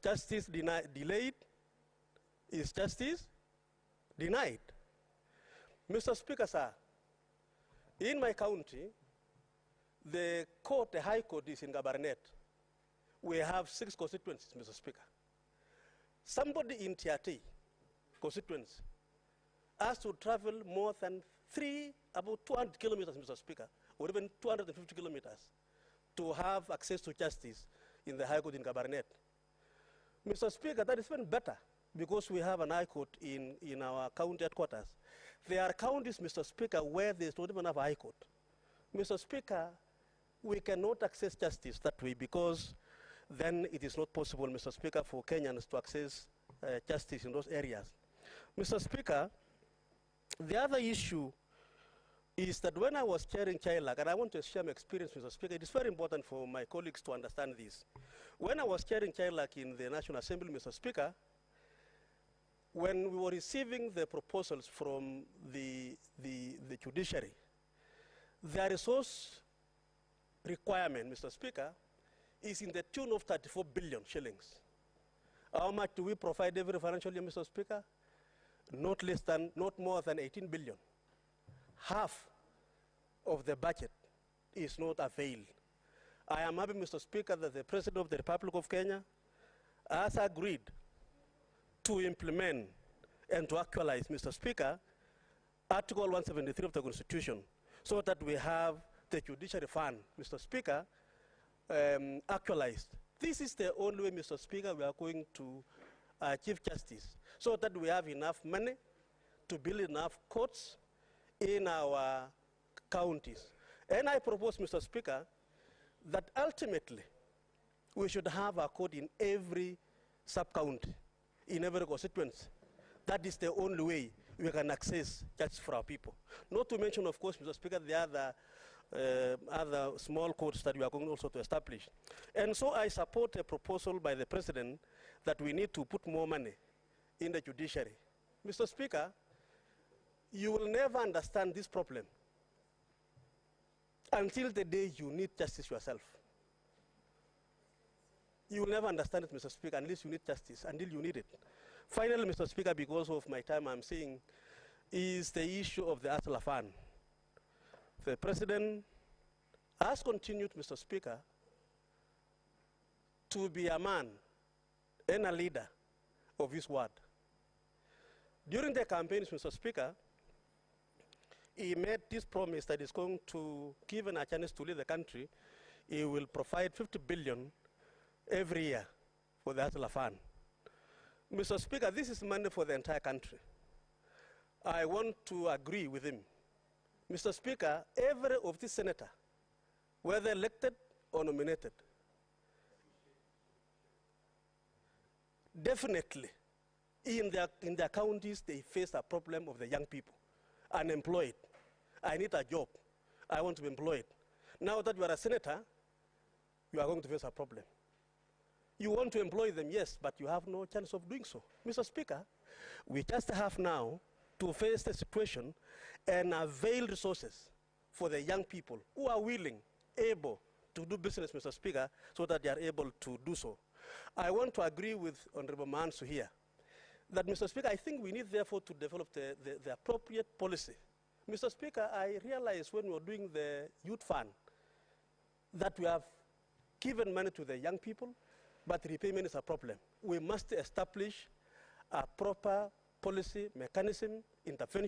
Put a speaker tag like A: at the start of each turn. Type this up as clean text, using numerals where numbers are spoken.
A: justice delayed is justice denied. Mr. Speaker, sir, in my county, the High Court is in Gabarnet. We have 6 constituencies, Mr. Speaker. Somebody in Tiati constituency has to travel more than about 200 kilometers, Mr. Speaker, or even 250 kilometers to have access to justice in the High Court in Gabarnet. Mr. Speaker, that is even better because we have an High Court in our county headquarters. There are counties, Mr. Speaker, where there's not even have a High Court. Mr. Speaker, we cannot access justice that way because then it is not possible, Mr. Speaker, for Kenyans to access justice in those areas. Mr. Speaker, the other issue is that when I was chairing CHILAC, and I want to share my experience, Mr. Speaker, it is very important for my colleagues to understand this. When I was chairing CHILAC in the National Assembly, Mr. Speaker, when we were receiving the proposals from the judiciary, the resource requirement, Mr. Speaker, is in the tune of 34 billion shillings. How much do we provide every financial year, Mr. Speaker? Not more than 18 billion. Half of the budget is not availed. I am happy, Mr. Speaker, that the President of the Republic of Kenya has agreed to implement and to actualize, Mr. Speaker, Article 173 of the Constitution, so that we have the judiciary fund, Mr. Speaker, actualized. This is the only way, Mr. Speaker, we are going to achieve justice, so that we have enough money to build enough courts in our counties. And I propose, Mr. Speaker, that ultimately we should have a court in every sub-county, in every constituency. That is the only way we can access justice for our people. Not to mention, of course, Mr. Speaker, the other small courts that we are going also to establish. And so I support a proposal by the President that we need to put more money in the judiciary. Mr. Speaker, you will never understand this problem until the day you need justice yourself. You will never understand it, Mr. Speaker, unless you need justice, until you need it. Finally, Mr. Speaker, because of my time I'm saying, is the issue of the Asla Fund. The President has continued, Mr. Speaker, to be a man and a leader of his word. During the campaigns, Mr. Speaker, he made this promise that he's going to give a chance to lead the country. He will provide 50 billion every year for the Asla Fund. Mr. Speaker, this is money for the entire country. I want to agree with him. Mr. Speaker, every of these senators, whether elected or nominated, definitely in their counties they face a problem of the young people, unemployed. I need a job. I want to be employed. Now that you are a senator, you are going to face a problem. You want to employ them, yes, but you have no chance of doing so. Mr. Speaker, we just have now to face the situation and avail resources for the young people who are willing, able to do business, Mr. Speaker, so that they are able to do so. I want to agree with Honorable Mansu here that, Mr. Speaker, I think we need, therefore, to develop the appropriate policy. Mr. Speaker, I realized when we were doing the youth fund that we have given money to the young people, but repayment is a problem. We must establish a proper policy mechanism, intervention